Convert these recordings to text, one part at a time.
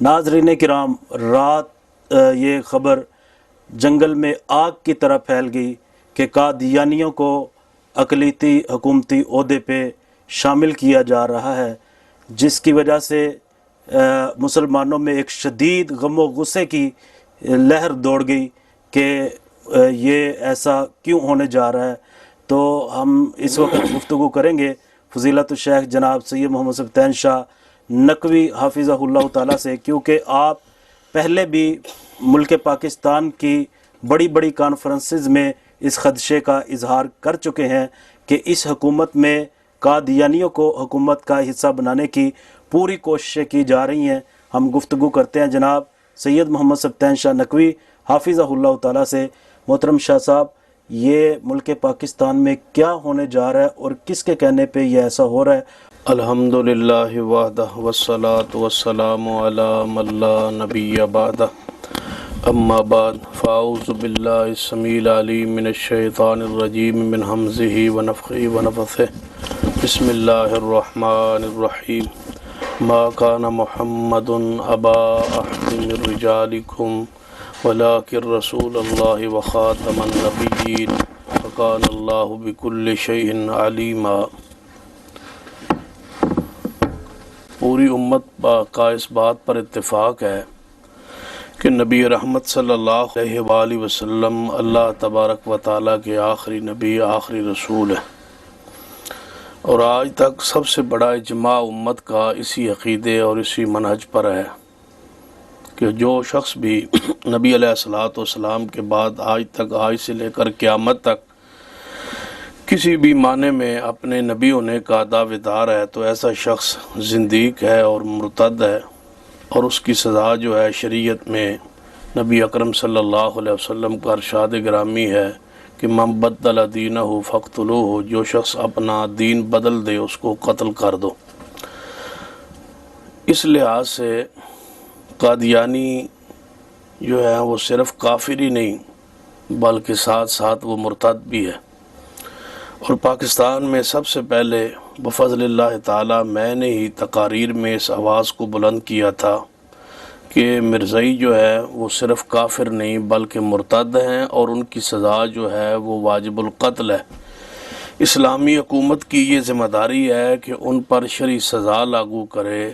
ناظرین کرام، رات یہ خبر جنگل میں آگ کی طرح پھیل گئی کہ قادیانیوں کو اقلیتی حکومتی عہدے پہ شامل کیا جا رہا ہے، جس کی وجہ سے مسلمانوں میں ایک شدید غم و غصے کی لہر دوڑ گئی کہ یہ ایسا کیوں ہونے جا رہا ہے۔ تو ہم اس وقت گفتگو کریں گے فضیلت الشیخ جناب سید محمد سبطین شاہ نقوی حافظہ اللہ تعالیٰ سے، کیونکہ آپ پہلے بھی ملک پاکستان کی بڑی بڑی کانفرنسز میں اس خدشے کا اظہار کر چکے ہیں کہ اس حکومت میں قادیانیوں کو حکومت کا حصہ بنانے کی پوری کوششیں کی جا رہی ہیں۔ ہم گفتگو کرتے ہیں جناب سید محمد سبطین شاہ نقوی حافظہ اللہ تعالیٰ سے۔ محترم شاہ صاحب، یہ ملک پاکستان میں کیا ہونے جا رہا ہے اور کس کے کہنے پہ یہ ایسا ہو رہا ہے؟ الحمدللہ وحدہ والصلاة والسلام علی من لا نبی بعدہ، اما بعد فاعوذ باللہ السمیع العلیم من الشیطان الرجیم من حمزہ ونفخہ ونفثہ، بسم اللہ الرحمن الرحیم۔ ما کان محمد ابا احد من رجالکم ولکن رسول اللہ وخاتم النبیین وکان اللہ بکل شیء علیما۔ پوری امت کا اس بات پر اتفاق ہے کہ نبی رحمت صلی اللہ علیہ وآلہ وسلم اللہ تبارک و تعالیٰ کے آخری نبی، آخری رسول ہے، اور آج تک سب سے بڑا اجماع امت کا اسی عقیدے اور اسی منہج پر ہے کہ جو شخص بھی نبی علیہ الصلوۃ والسلام کے بعد آج تک، آج سے لے کر قیامت تک کسی بھی معنی میں اپنے نبی ہونے کا دعوے دار ہے، تو ایسا شخص زندیق ہے اور مرتد ہے، اور اس کی سزا جو ہے شریعت میں نبی اکرم صلی اللہ علیہ وسلم کا ارشاد گرامی ہے کہ من بدل دینہ فاقتلوہ، جو شخص اپنا دین بدل دے اس کو قتل کر دو۔ اس لحاظ سے قادیانی جو ہے وہ صرف کافر ہی نہیں بلکہ ساتھ ساتھ وہ مرتد بھی ہے۔ اور پاکستان میں سب سے پہلے بفضل اللہ تعالی میں نے ہی تقاریر میں اس آواز کو بلند کیا تھا کہ مرزائی جو ہے وہ صرف کافر نہیں بلکہ مرتد ہیں، اور ان کی سزا جو ہے وہ واجب القتل ہے۔ اسلامی حکومت کی یہ ذمہ داری ہے کہ ان پر شرعی سزا لاگو کرے،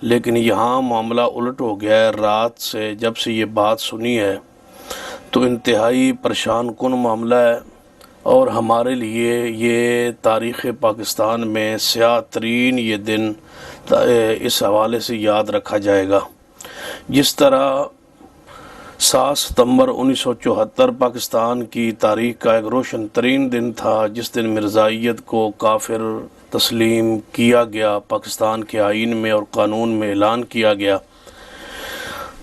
لیکن یہاں معاملہ الٹ ہو گیا ہے۔ رات سے جب سے یہ بات سنی ہے تو انتہائی پریشان کن معاملہ ہے، اور ہمارے لیے یہ تاریخ پاکستان میں سیاہ ترین یہ دن اس حوالے سے یاد رکھا جائے گا۔ جس طرح 7 ستمبر 1974 پاکستان کی تاریخ کا ایک روشن ترین دن تھا، جس دن مرزائیت کو کافر تسلیم کیا گیا، پاکستان کے آئین میں اور قانون میں اعلان کیا گیا،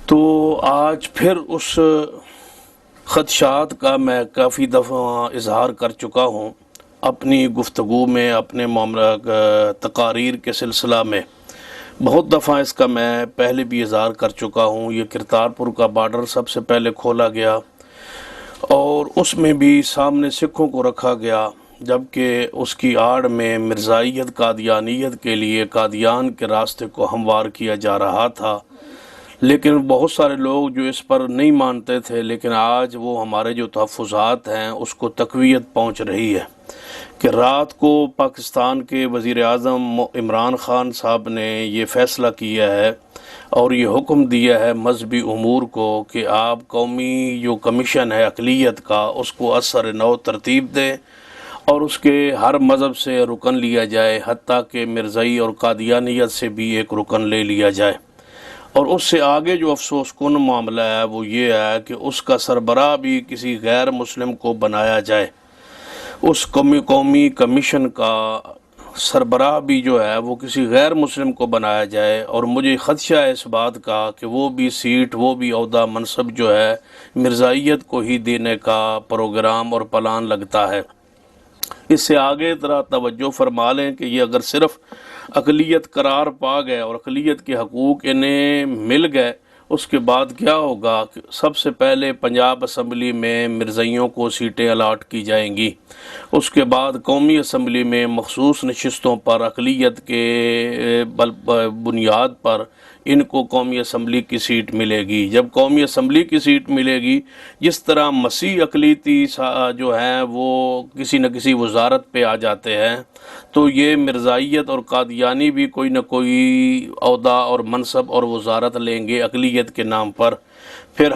تو آج پھر اس خدشات کا میں کافی دفعہ اظہار کر چکا ہوں اپنی گفتگو میں، اپنے معاملہ تقاریر کے سلسلہ میں۔ بہت دفعہ اس کا میں پہلے بھی اظہار کر چکا ہوں۔ یہ کرتارپور کا بارڈر سب سے پہلے کھولا گیا، اور اس میں بھی سامنے سکھوں کو رکھا گیا، جبکہ اس کی آڑ میں مرزائیت، قادیانیت کے لیے قادیان کے راستے کو ہموار کیا جا رہا تھا۔ لیکن بہت سارے لوگ جو اس پر نہیں مانتے تھے، لیکن آج وہ ہمارے جو تحفظات ہیں اس کو تقویت پہنچ رہی ہے کہ رات کو پاکستان کے وزیر اعظم عمران خان صاحب نے یہ فیصلہ کیا ہے اور یہ حکم دیا ہے مذہبی امور کو کہ آپ قومی جو کمیشن ہے اقلیت کا، اس کو اثر نو ترتیب دیں اور اس کے ہر مذہب سے رکن لیا جائے، حتیٰ کہ مرزائی اور قادیانیت سے بھی ایک رکن لے لیا جائے۔ اور اس سے آگے جو افسوس کن معاملہ ہے وہ یہ ہے کہ اس کا سربراہ بھی کسی غیر مسلم کو بنایا جائے، اس قومی کمیشن کا سربراہ بھی جو ہے وہ کسی غیر مسلم کو بنایا جائے، اور مجھے خدشہ ہے اس بات کا کہ وہ بھی سیٹ، وہ بھی عہدہ منصب جو ہے مرزائیت کو ہی دینے کا پروگرام اور پلان لگتا ہے۔ اس سے آگے ذرا توجہ فرما لیں کہ یہ اگر صرف اقلیت قرار پا گئے اور اقلیت کے حقوق انہیں مل گئے، اس کے بعد کیا ہوگا کہ سب سے پہلے پنجاب اسمبلی میں مرزائیوں کو سیٹیں الاٹ کی جائیں گی، اس کے بعد قومی اسمبلی میں مخصوص نشستوں پر اقلیت کے بنیاد پر ان کو قومی اسمبلی کی سیٹ ملے گی۔ جب قومی اسمبلی کی سیٹ ملے گی، جس طرح مسیح اقلیتی جو ہیں وہ کسی نہ کسی وزارت پہ آ جاتے ہیں، تو یہ مرزائیت اور قادیانی بھی کوئی نہ کوئی عہدہ اور منصب اور وزارت لیں گے اقلیت کے نام پر۔ پھر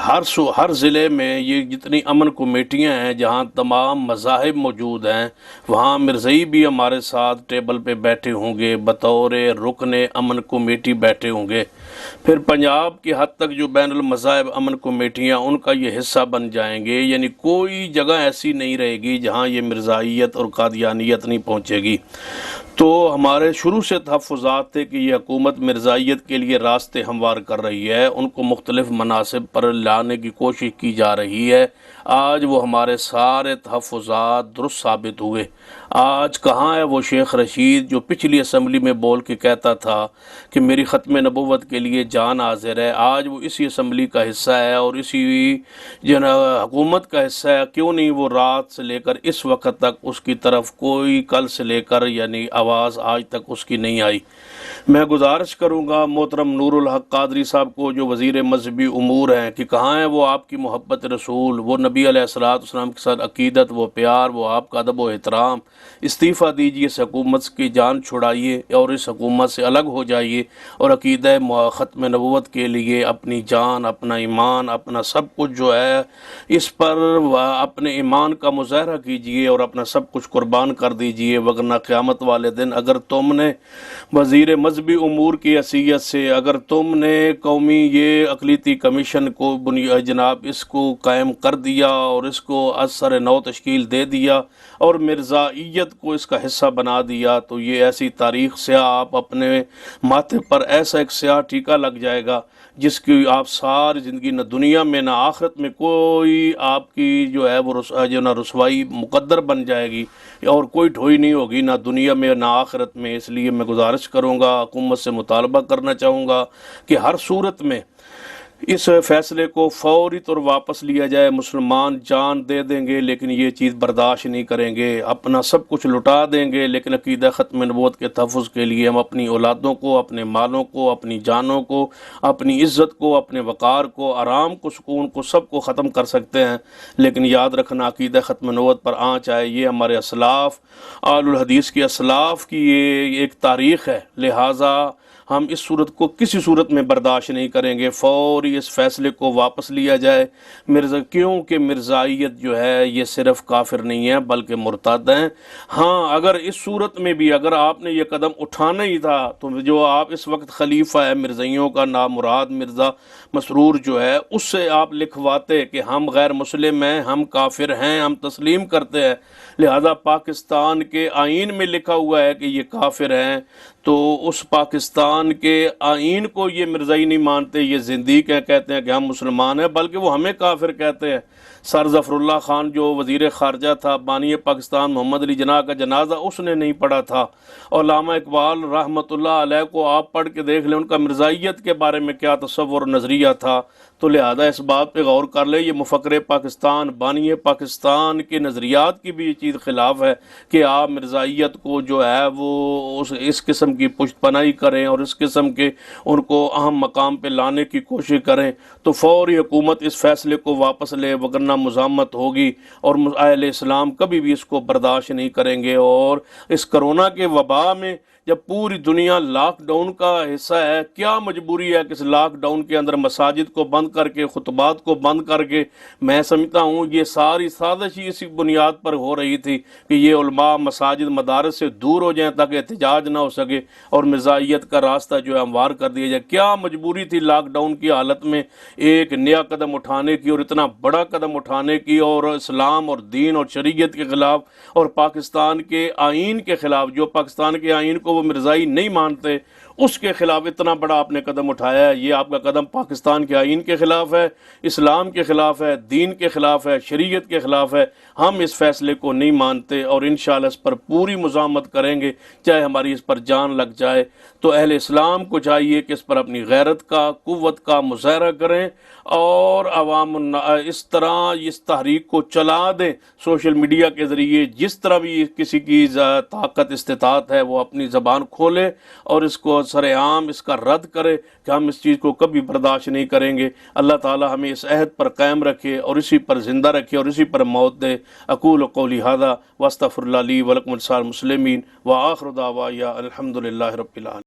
ہر ضلع میں یہ جتنی امن کمیٹیاں ہیں جہاں تمام مذاہب موجود ہیں، وہاں مرزائی بھی ہمارے ساتھ ٹیبل پہ بیٹھے ہوں گے، بطور رکن امن کمیٹی بیٹھے ہوں گے۔ پھر پنجاب کی حد تک جو بین المذاہب امن کمیٹیاں ان کا یہ حصہ بن جائیں گے، یعنی کوئی جگہ ایسی نہیں رہے گی جہاں یہ مرزائیت اور قادیانیت نہیں پہنچے گی۔ تو ہمارے شروع سے تحفظات تھے کہ یہ حکومت مرزائیت کے لیے راستے ہموار کر رہی ہے، ان کو مختلف مناصب پر لانے کی کوشش کی جا رہی ہے۔ آج وہ ہمارے سارے تحفظات درست ثابت ہوئے۔ آج کہاں ہے وہ شیخ رشید جو پچھلی اسمبلی میں بول کے کہتا تھا کہ میری ختم نبوت کے لیے جان حاضر ہے؟ آج وہ اسی اسمبلی کا حصہ ہے اور اسی حکومت کا حصہ ہے۔ کیوں نہیں وہ رات سے لے کر اس وقت تک اس کی طرف کوئی کل سے لے کر یعنی آواز آج تک اس کی نہیں آئی؟ میں گزارش کروں گا محترم نور الحق قادری صاحب کو جو وزیر مذہبی امور ہیں کہ کہاں ہے وہ آپ کی محبت رسول، وہ نبی علیہ السلام کے ساتھ عقیدت، وہ پیار، وہ آپ کا ادب و احترام؟ استعفیٰ دیجیے، اس حکومت کی جان چھڑائیے اور اس حکومت سے الگ ہو جائیے اور عقیدہ ختم نبوت کے لیے اپنی جان، اپنا ایمان، اپنا سب کچھ جو ہے اس پر اپنے ایمان کا مظاہرہ کیجیے اور اپنا سب کچھ قربان کر دیجیے، ورنہ قیامت والے دن اگر تم نے وزیر مذہبی امور کی حیثیت سے اگر تم نے قومی یہ اقلیتی کمیشن کو جناب اس کو قائم کر دیا اور اس کو اثر نو تشکیل دے دیا اور مرزائیت کو اس کا حصہ بنا دیا، تو یہ ایسی تاریخ سے آپ اپنے ماتھے پر ایسا ایک سیاہ ٹیکا لگ جائے گا جس کی آپ ساری زندگی نہ دنیا میں نہ آخرت میں کوئی آپ کی جو ہے وہ رسوائی مقدر بن جائے گی اور کوئی ڈھوئی نہیں ہوگی نہ دنیا میں نہ آخرت میں۔ اس لیے میں گزارش کروں گا، حکومت سے مطالبہ کرنا چاہوں گا کہ ہر صورت میں اس فیصلے کو فوری طور واپس لیا جائے۔ مسلمان جان دے دیں گے لیکن یہ چیز برداشت نہیں کریں گے، اپنا سب کچھ لٹا دیں گے، لیکن عقیدہ ختم نبوت کے تحفظ کے لیے ہم اپنی اولادوں کو، اپنے مالوں کو، اپنی جانوں کو، اپنی عزت کو، اپنے وقار کو، آرام کو، سکون کو، سب کو ختم کر سکتے ہیں۔ لیکن یاد رکھنا عقیدہ ختم نبوت پر آنچ آئے، یہ ہمارے اسلاف آل الحدیث کی اسلاف کی یہ ایک تاریخ ہے، لہٰذا ہم اس صورت کو کسی صورت میں برداشت نہیں کریں گے۔ فوری اس فیصلے کو واپس لیا جائے۔ کیونکہ مرزائیت جو ہے یہ صرف کافر نہیں ہے بلکہ مرتد ہیں۔ ہاں، اگر اس صورت میں بھی اگر آپ نے یہ قدم اٹھانا ہی تھا تو جو آپ اس وقت خلیفہ ہے مرزائیوں کا نام مراد مرزا مسرور جو ہے، اس سے آپ لکھواتے کہ ہم غیر مسلم ہیں، ہم کافر ہیں، ہم تسلیم کرتے ہیں، لہذا پاکستان کے آئین میں لکھا ہوا ہے کہ یہ کافر ہیں، تو اس پاکستان کے آئین کو یہ مرزائی نہیں مانتے، یہ زندیق ہیں، کہتے ہیں کہ ہم مسلمان ہیں، بلکہ وہ ہمیں کافر کہتے ہیں۔ سر ظفر اللہ خان جو وزیر خارجہ تھا، بانی پاکستان محمد علی جناح کا جنازہ اس نے نہیں پڑھا تھا، اور علامہ اقبال رحمۃ اللہ علیہ کو آپ پڑھ کے دیکھ لیں ان کا مرزائیت کے بارے میں کیا تصور نظریہ تھا، تو لہذا اس بات پہ غور کر لیں۔ یہ مفکر پاکستان، بانی پاکستان کے نظریات کی بھی یہ چیز خلاف ہے کہ آپ مرزائیت کو جو ہے وہ اس قسم کی پشت پناہی کریں اور اس قسم کے ان کو اہم مقام پہ لانے کی کوشش کریں، تو فوری حکومت اس فیصلے کو واپس لے، وگرنہ مزاحمت ہوگی اور اہل اسلام کبھی بھی اس کو برداشت نہیں کریں گے۔ اور اس کرونا کے وبا میں جب پوری دنیا لاک ڈاؤن کا حصہ ہے، کیا مجبوری ہے کہ اس لاک ڈاؤن کے اندر مساجد کو بند کر کے، خطبات کو بند کر کے؟ میں سمجھتا ہوں یہ ساری سازش ہی اسی بنیاد پر ہو رہی تھی کہ یہ علماء مساجد مدارس سے دور ہو جائیں تاکہ احتجاج نہ ہو سکے اور مرزائیت کا راستہ جو ہے ہموار کر دیا جائے۔ کیا مجبوری تھی لاک ڈاؤن کی حالت میں ایک نیا قدم اٹھانے کی اور اتنا بڑا قدم اٹھانے کی، اور اسلام اور دین اور شریعت کے خلاف اور پاکستان کے آئین کے خلاف، جو پاکستان کے آئین کو وہ مرزائی نہیں مانتے اس کے خلاف اتنا بڑا آپ نے قدم اٹھایا ہے۔ یہ آپ کا قدم پاکستان کے آئین کے خلاف ہے، اسلام کے خلاف ہے، دین کے خلاف ہے، شریعت کے خلاف ہے۔ ہم اس فیصلے کو نہیں مانتے اور انشاءاللہ اس پر پوری مزاحمت کریں گے، چاہے ہماری اس پر جان لگ جائے۔ تو اہل اسلام کو چاہیے کہ اس پر اپنی غیرت کا، قوت کا مظاہرہ کریں اور عوام اس طرح اس تحریک کو چلا دیں سوشل میڈیا کے ذریعے، جس طرح بھی کسی کی طاقت استطاعت ہے وہ اپنی زبان کھولے اور اس کو اور سر عام اس کا رد کرے کہ ہم اس چیز کو کبھی برداشت نہیں کریں گے۔ اللہ تعالی ہمیں اس عہد پر قائم رکھے اور اسی پر زندہ رکھے اور اسی پر موت دے۔ اقول قولی ھذا واستغفر اللہ لی ولکم ولسائر المسلمین وآخر دعوایا الحمد للہ رب العالمین۔